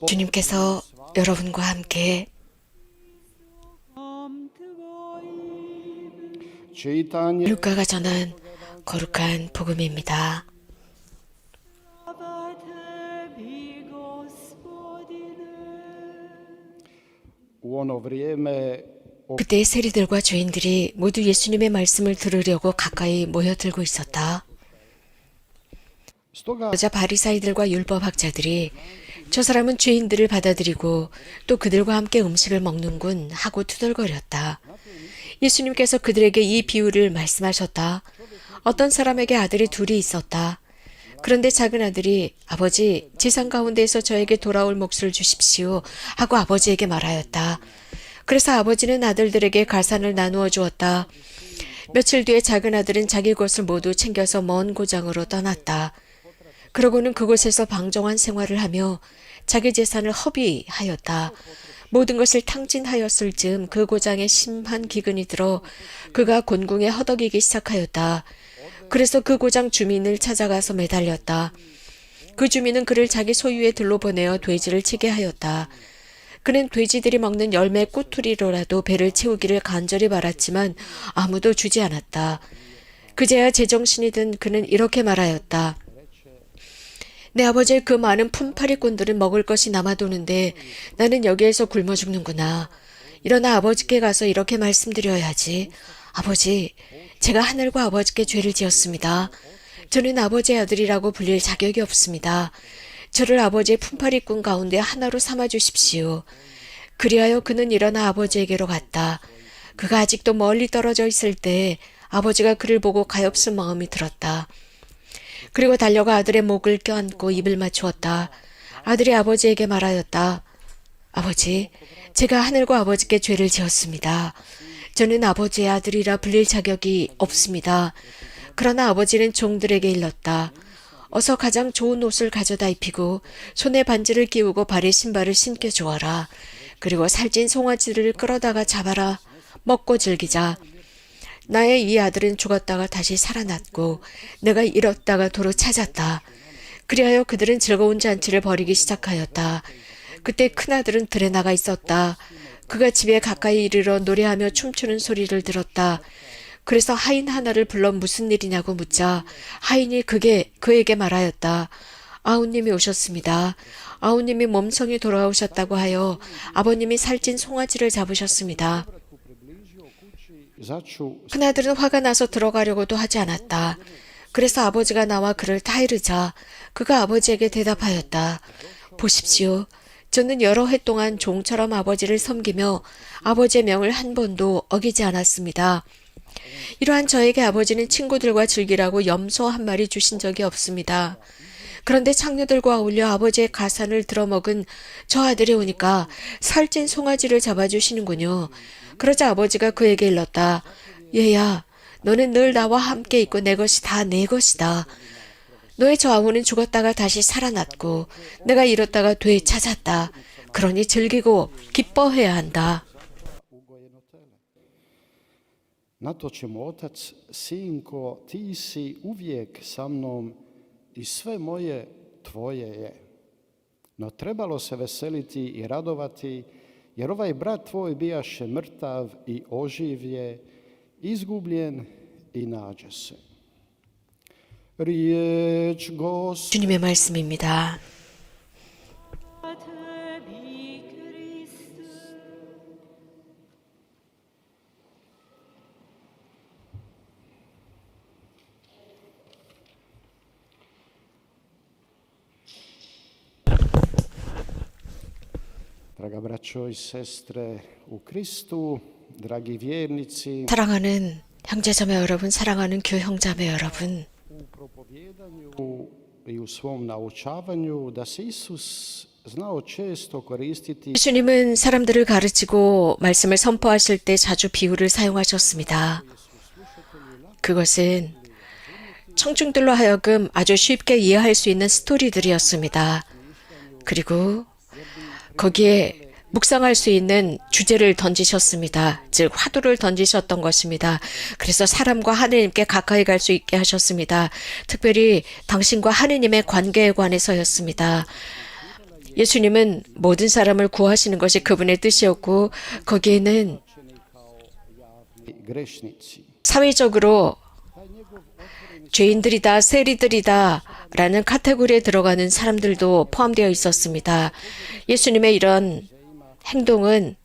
주님께서 여러분과 함께 루카가 전한 거룩한 복음입니다. 그때 세리들과 죄인들이 모두 예수님의 말씀을 들으려고 가까이 모여들고 있었다. 여자 바리사이들과 율법학자들이 저 사람은 죄인들을 받아들이고 또 그들과 함께 음식을 먹는군 하고 투덜거렸다. 예수님께서 그들에게 이 비유를 말씀하셨다. 어떤 사람에게 아들이 둘이 있었다. 그런데 작은 아들이 아버지, 재산 가운데에서 저에게 돌아올 몫을 주십시오 하고 아버지에게 말하였다. 그래서 아버지는 아들들에게 가산을 나누어 주었다. 며칠 뒤에 작은 아들은 자기 것을 모두 챙겨서 먼 고장으로 떠났다. 그러고는 그곳에서 방종한 생활을 하며 자기 재산을 허비하였다. 모든 것을 탕진하였을 즈음 그 고장에 심한 기근이 들어 그가 곤궁에 허덕이기 시작하였다. 그래서 그 고장 주민을 찾아가서 매달렸다. 그 주민은 그를 자기 소유의 들로 보내어 돼지를 치게 하였다. 그는 돼지들이 먹는 열매 꼬투리로라도 배를 채우기를 간절히 바랐지만 아무도 주지 않았다. 그제야 제정신이 든 그는 이렇게 말하였다. 내 아버지의 그 많은 품팔이꾼들은 먹을 것이 남아도는데 나는 여기에서 굶어 죽는구나. 일어나 아버지께 가서 이렇게 말씀드려야지. 아버지, 제가 하늘과 아버지께 죄를 지었습니다. 저는 아버지의 아들이라고 불릴 자격이 없습니다. 저를 아버지의 품팔이꾼 가운데 하나로 삼아 주십시오. 그리하여 그는 일어나 아버지에게로 갔다. 그가 아직도 멀리 떨어져 있을 때 아버지가 그를 보고 가엾은 마음이 들었다. 그리고 달려가 아들의 목을 껴안고 입을 맞추었다. 아들이 아버지에게 말하였다. 아버지, 제가 하늘과 아버지께 죄를 지었습니다. 저는 아버지의 아들이라 불릴 자격이 없습니다. 그러나 아버지는 종들에게 일렀다. 어서 가장 좋은 옷을 가져다 입히고 손에 반지를 끼우고 발에 신발을 신겨 주어라. 그리고 살찐 송아지를 끌어다가 잡아라. 먹고 즐기자. 나의 이 아들은 죽었다가 다시 살아났고 내가 잃었다가 도로 찾았다. 그리하여 그들은 즐거운 잔치를 벌이기 시작하였다. 그때 큰아들은 들에 나가 있었다. 그가 집에 가까이 이르러 노래하며 춤추는 소리를 들었다. 그래서 하인 하나를 불러 무슨 일이냐고 묻자 하인이 그에게 말하였다. 아우님이 오셨습니다. 아우님이 몸성이 돌아오셨다고 하여 아버님이 살찐 송아지를 잡으셨습니다. 큰아들은 화가 나서 들어가려고도 하지 않았다. 그래서 아버지가 나와 그를 타이르자 그가 아버지에게 대답하였다. 보십시오. 저는 여러 해 동안 종처럼 아버지를 섬기며 아버지의 명을 한 번도 어기지 않았습니다. 이러한 저에게 아버지는 친구들과 즐기라고 염소 한 마리 주신 적이 없습니다. 그런데 창녀들과 어울려 아버지의 가산을 들어먹은 저 아들이 오니까 살찐 송아지를 잡아주시는군요. 그러자 아버지가 그에게 일렀다. 얘야, 너는 늘 나와 함께 있고 내 것이 다 내 것이다. 너의 저 아우는 죽었다가 다시 살아났고 내가 잃었다가 되찾았다. 그러니 즐기고 기뻐해야 한다. Natočemo, otac, sinko, ti si uvijek sa mnom i sve moje tvoje je. No trebalo se veseliti i radovati, jer ovaj brat tvoj bijaše mrtav i oživje, izgubljen i nađe se. Riječ Gospod. 주님의 말씀입니다. Draga braćo i sestre u Kristu, dragi vjernici, 사랑하는 형제자매 여러분, 사랑하는 교형자매 여러분, u propovijedanju i u svom naučavanju da se Isus znao često koristiti 예수님은 사람들을 가르치고 말씀을 선포하실 때 자주 비유를 사용하셨습니다. 그것은 청중들로 하여금 아주 쉽게 이해할 수 있는 스토리들이었습니다. 그리고 거기에 묵상할 수 있는 주제를 던지셨습니다. 즉 화두를 던지셨던 것입니다. 그래서 사람과 하느님께 가까이 갈 수 있게 하셨습니다. 특별히 당신과 하느님의 관계에 관해서였습니다. 예수님은 모든 사람을 구하시는 것이 그분의 뜻이었고 거기에는 grešnici. 사회적으로 죄인들이다, 세리들이다 라는 카테고리에 들어가는 사람들도 포함되어 있었습니다. 예수님의 이런 행동은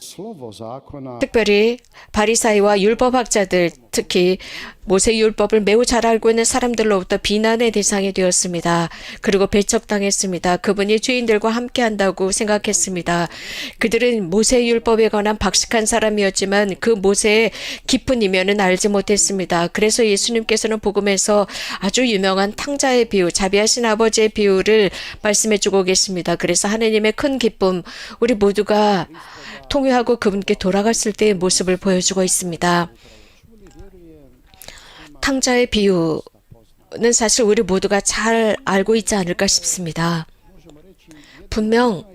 Slovo zakona 특별히 바리사이와 율법학자들, 특히 모세 율법을 매우 잘 알고 있는 사람들로부터 비난의 대상이 되었습니다. 그리고 배척당했습니다. 그분이 죄인들과 함께한다고 생각했습니다. 그들은 모세 율법에 관한 박식한 사람이었지만 그 모세의 깊은 이면은 알지 못했습니다. 그래서 예수님께서는 복음에서 아주 유명한 탕자의 비유, 자비하신 아버지의 비유를 말씀해주고 계십니다. 그래서 하느님의 큰 기쁨, 우리 모두가 통회하고 그분께 돌아갔을 때의 모습을 보여주고 있습니다. 탕자의 비유는 사실 우리 모두가 잘 알고 있지 않을까 싶습니다. 분명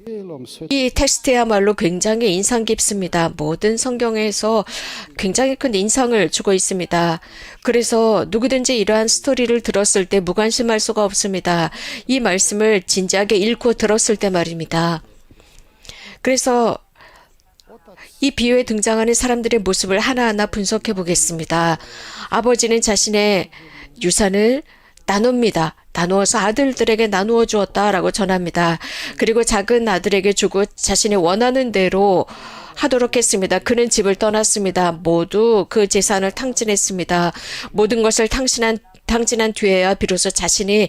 cijelom svetom 이 텍스트야말로 굉장히 인상 깊습니다. 모든 성경에서 굉장히 큰 인상을 주고 있습니다. 그래서 누구든지 이러한 스토리를 들었을 때 무관심할 수가 없습니다. 이 말씀을 진지하게 읽고 들었을 때 말입니다. 그래서 이 비유에 등장하는 사람들의 모습을 하나하나 분석해 보겠습니다. 아버지는 자신의 유산을 나눕니다. 나누어서 아들들에게 나누어 주었다라고 전합니다. 그리고 작은 아들에게 주고 자신이 원하는 대로 하도록 했습니다. 그는 집을 떠났습니다. 모두 그 재산을 탕진했습니다. 모든 것을 탕진한 뒤에야 비로소 자신이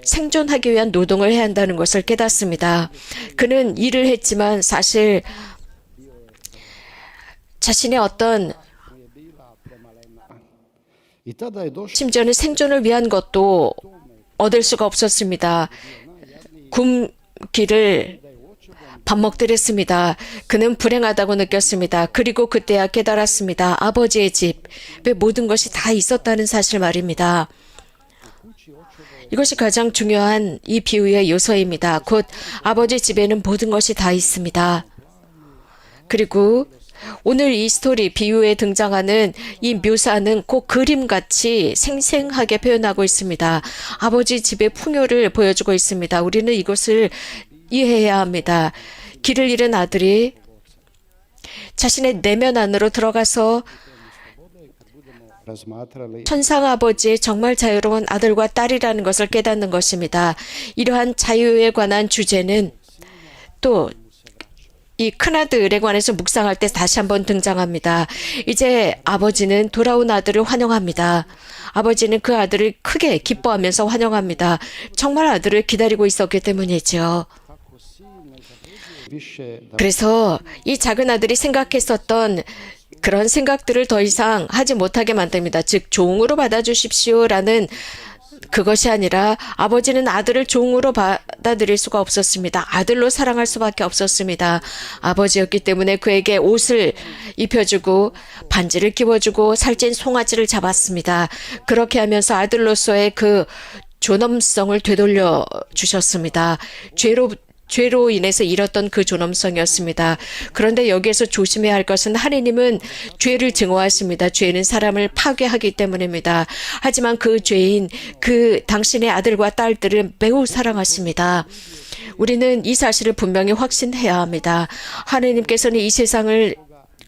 생존하기 위한 노동을 해야 한다는 것을 깨닫습니다. 그는 일을 했지만 사실 자신의 어떤 i tada je došao 심지어는 생존을 위한 것도 얻을 수가 없었습니다. 굶기를 밥 먹더랬습니다. 그는 불행하다고 느꼈습니다. 그리고 그때야 깨달았습니다. 아버지의 집에 모든 것이 다 있었다는 사실 말입니다. 이것이 가장 중요한 이 비유의 요소입니다. 곧 아버지 집에는 모든 것이 다 있습니다. 그리고 오늘 이 스토리 비유에 등장하는 이 묘사는 꼭 그림같이 생생하게 표현하고 있습니다. 아버지 집의 풍요를 보여주고 있습니다. 우리는 이것을 이해해야 합니다. 길을 잃은 아들이 자신의 내면 안으로 들어가서 razmatrali 천상 아버지의 정말 자유로운 아들과 딸이라는 것을 깨닫는 것입니다. 이러한 자유에 관한 주제는 또 이 큰아들에 관해서 묵상할 때 다시 한번 등장합니다. 이제 아버지는 돌아온 아들을 환영합니다. 아버지는 그 아들을 크게 기뻐하면서 환영합니다. 정말 아들을 기다리고 있었기 때문이죠. više da 그래서 이 작은 아들이 생각했었던 그런 생각들을 더 이상 하지 못하게 만듭니다. 즉 종으로 받아주십시오라는 그것이 아니라 아버지는 아들을 종으로 받아들일 수가 없었습니다. 아들로 사랑할 수밖에 없었습니다. 아버지였기 때문에 그에게 옷을 입혀주고 반지를 끼워주고 살찐 송아지를 잡았습니다. 그렇게 하면서 아들로서의 그 존엄성을 되돌려 주셨습니다. 죄로 인해서 잃었던 그 존엄성이었습니다. 그런데 여기에서 조심해야 할 것은 하느님은 죄를 증오하십니다. 죄는 사람을 파괴하기 때문입니다. 하지만 그 죄인, 그 당신의 아들과 딸들을 매우 사랑하십니다. 우리는 이 사실을 분명히 확신해야 합니다. 하느님께서는 이 세상을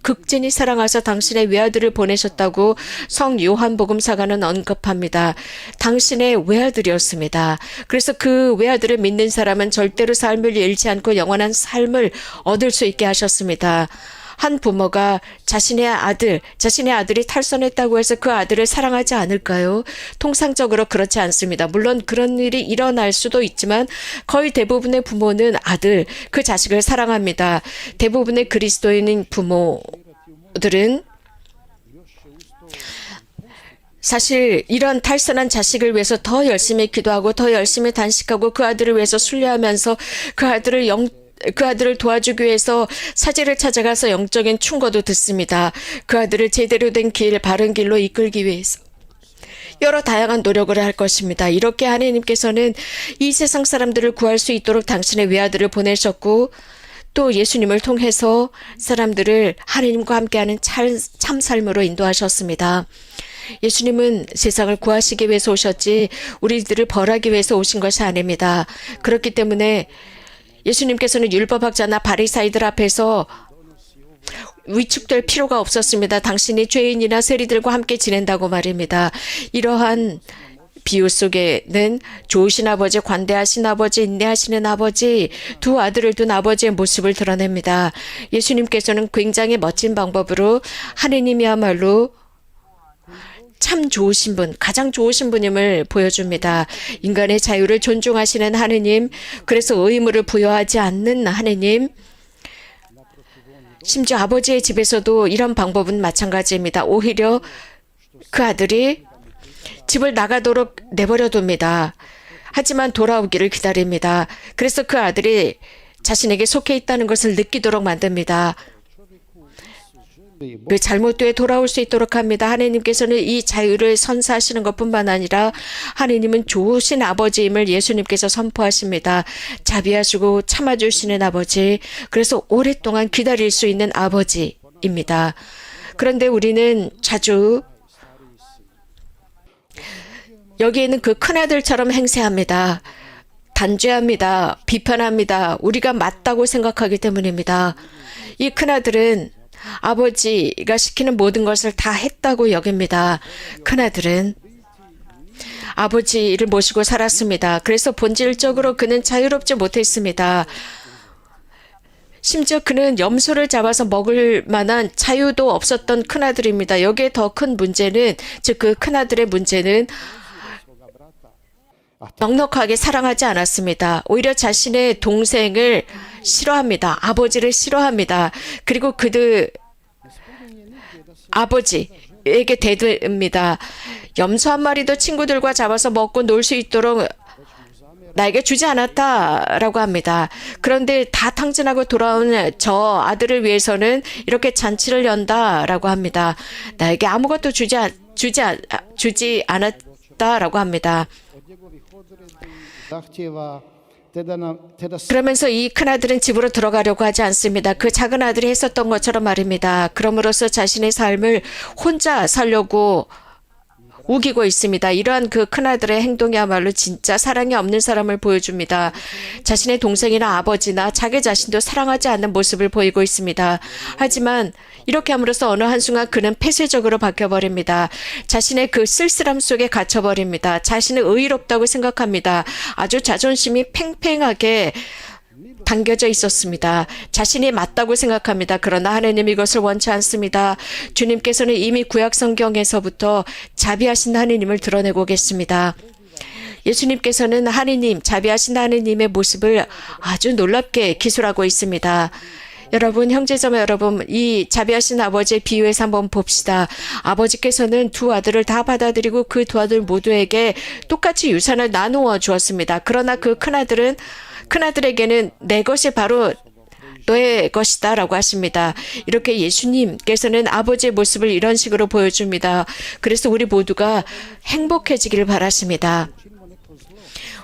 극진히 사랑하사 당신의 외아들을 보내셨다고 성 요한복음사가는 언급합니다. 당신의 외아들이었습니다. 그래서 그 외아들을 믿는 사람은 절대로 삶을 잃지 않고 영원한 삶을 얻을 수 있게 하셨습니다. 한 부모가 자신의 아들이 탈선했다고 해서 그 아들을 사랑하지 않을까요? 통상적으로 그렇지 않습니다. 물론 그런 일이 일어날 수도 있지만 거의 대부분의 부모는 그 자식을 사랑합니다. 대부분의 그리스도인인 부모들은 사실 이런 탈선한 자식을 위해서 더 열심히 기도하고 더 열심히 단식하고 그 아들을 위해서 순례하면서 그 아들을 도와주기 위해서 사제를 찾아가서 영적인 충고도 듣습니다. 그 아들을 제대로 된 길, 바른 길로 이끌기 위해서 여러 다양한 노력을 할 것입니다. 이렇게 하나님께서는 이 세상 사람들을 구할 수 있도록 당신의 외아들을 보내셨고 또 예수님을 통해서 사람들을 하나님과 함께하는 참 삶으로 인도하셨습니다. 예수님은 세상을 구하시기 위해서 오셨지 우리들을 벌하기 위해서 오신 것이 아닙니다. 그렇기 때문에 예수님께서는 율법학자나 바리사이들 앞에서 위축될 필요가 없었습니다. 당신이 죄인이나 세리들과 함께 지낸다고 말입니다. 이러한 비유 속에는 좋으신 아버지, 관대하신 아버지, 인내하시는 아버지, 두 아들을 둔 아버지의 모습을 드러냅니다. 예수님께서는 굉장히 멋진 방법으로 하느님이야말로 참 좋으신 분, 가장 좋으신 분임을 보여줍니다. 인간의 자유를 존중하시는 하느님, 그래서 의무를 부여하지 않는 하느님, 심지어 아버지의 집에서도 이런 방법은 마찬가지입니다. 오히려 그 아들이 집을 나가도록 내버려 둡니다. 하지만 돌아오기를 기다립니다. 그래서 그 아들이 자신에게 속해 있다는 것을 느끼도록 만듭니다. 그 잘못되어 돌아올 수 있도록 합니다. 하나님께서는 이 자유를 선사하시는 것뿐만 아니라 하나님은 좋으신 아버지임을 예수님께서 선포하십니다. 자비하시고 참아주시는 아버지, 그래서 오랫동안 기다릴 수 있는 아버지입니다. 그런데 우리는 자주 여기에는 그 큰아들처럼 행세합니다. 단죄합니다. 비판합니다. 우리가 맞다고 생각하기 때문입니다. 이 큰아들은 아버지가 시키는 모든 것을 다 했다고 여깁니다. 큰아들은 아버지를 모시고 살았습니다. 그래서 본질적으로 그는 자유롭지 못했습니다. 심지어 그는 염소를 잡아서 먹을 만한 자유도 없었던 큰아들입니다. 여기에 더 큰 문제는, 즉 그 큰아들의 문제는 넉넉하게 사랑하지 않았습니다. 오히려 자신의 동생을 싫어합니다. 아버지를 싫어합니다. 그리고 그들 아버지에게 대듭니다. 염소 한 마리도 친구들과 잡아서 먹고 놀 수 있도록 나에게 주지 않았다라고 합니다. 그런데 다 탕진하고 돌아온 저 아들을 위해서는 이렇게 잔치를 연다라고 합니다. 나에게 아무것도 주지 않았다라고 합니다. 그러면서 이 큰아들은 집으로 들어가려고 하지 않습니다. 그 작은 아들이 했었던 것처럼 말입니다. 그럼으로써 자신의 삶을 혼자 살려고 우기고 있습니다. 이러한 그 큰아들의 행동이야말로 진짜 사랑이 없는 사람을 보여줍니다. 자신의 동생이나 아버지나 자기 자신도 사랑하지 않는 모습을 보이고 있습니다. 하지만 이렇게 함으로써 어느 한순간 그는 폐쇄적으로 바뀌어버립니다. 자신의 그 쓸쓸함 속에 갇혀버립니다. 자신은 의롭다고 생각합니다. 아주 자존심이 팽팽하게 당겨져 있었습니다. 자신이 맞다고 생각합니다. 그러나 하나님 이것을 원치 않습니다. 주님께서는 이미 구약 성경에서부터 자비하신 하나님을 드러내고 계십니다. 예수님께서는 하나님, 자비하신 하나님의 모습을 아주 놀랍게 기술하고 있습니다. 여러분, 형제자매 여러분, 이 자비하신 아버지의 비유에서 한번 봅시다. 아버지께서는 두 아들을 다 받아들이고 그 두 아들 모두에게 똑같이 유산을 나누어 주었습니다. 그러나 그 큰아들에게는 내 것이 바로 너의 것이다 라고 하십니다. 이렇게 예수님께서는 아버지의 모습을 이런 식으로 보여줍니다. 그래서 우리 모두가 행복해지기를 바라십니다.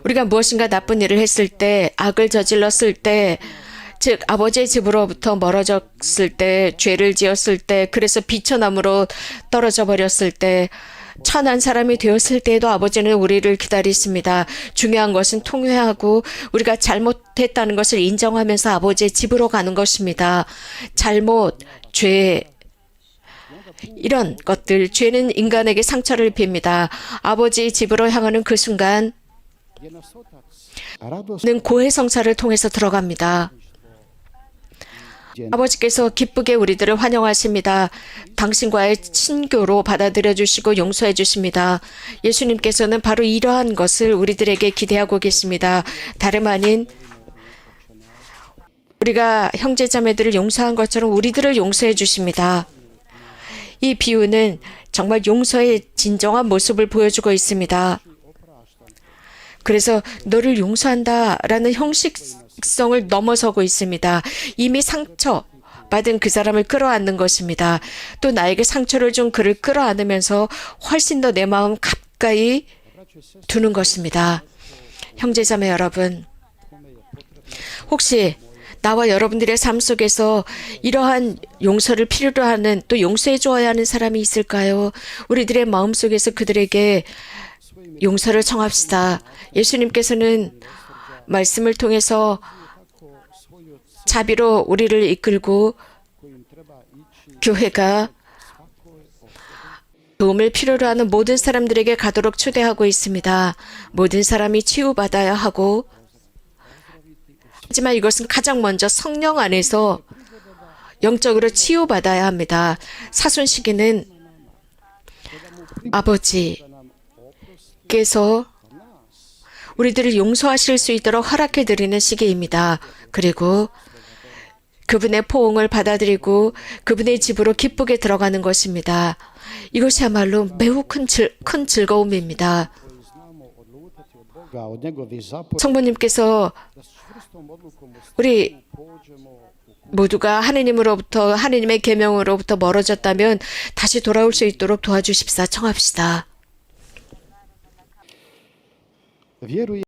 우리가 무엇인가 나쁜 일을 했을 때, 악을 저질렀을 때, 즉 아버지의 집으로부터 멀어졌을 때, 죄를 지었을 때, 그래서 비천함으로 떨어져 버렸을 때, 천한 사람이 되었을 때에도 아버지는 우리를 기다리십니다. 중요한 것은 통회하고 우리가 잘못했다는 것을 인정하면서 아버지의 집으로 가는 것입니다. 잘못, 죄, 이런 것들, 죄는 인간에게 상처를 입힙니다. 아버지의 집으로 향하는 그 순간 는 고해성사를 통해서 들어갑니다. 아버지께서 기쁘게 우리들을 환영하십니다. 당신과의 친교로 받아들여 주시고 용서해 주십니다. 예수님께서는 바로 이러한 것을 우리들에게 기대하고 계십니다. 다름 아닌 우리가 형제자매들을 용서한 것처럼 우리들을 용서해 주십니다. 이 비유는 정말 용서의 진정한 모습을 보여주고 있습니다. 그래서 너를 용서한다라는 형식성을 넘어서고 있습니다. 이미 상처받은 그 사람을 끌어안는 것입니다. 또 나에게 상처를 준 그를 끌어안으면서 훨씬 더 내 마음 가까이 두는 것입니다. 형제자매 여러분, 혹시 나와 여러분들의 삶 속에서 이러한 용서를 필요로 하는, 또 용서해 주어야 하는 사람이 있을까요? 우리들의 마음속에서 그들에게 용서를 청합시다. 예수님께서는 말씀을 통해서 자비로 우리를 이끌고 교회가 도움을 필요로 하는 모든 사람들에게 가도록 초대하고 있습니다. 모든 사람이 치유받아야 하고, 하지만 이것은 가장 먼저 성령 안에서 영적으로 치유받아야 합니다. 사순 시기는 아버지께서 우리들을 용서하실 수 있도록 허락해 드리는 시기입니다. 그리고 그분의 포옹을 받아들이고 그분의 집으로 기쁘게 들어가는 것입니다. 이것이야말로 매우 큰 즐거움입니다. od njegovih zapovjedi, 성부님께서 우리 모두가 하느님으로부터, 하느님의 계명으로부터 멀어졌다면 다시 돌아올 수 있도록 도와주십사 청합시다. vjeruje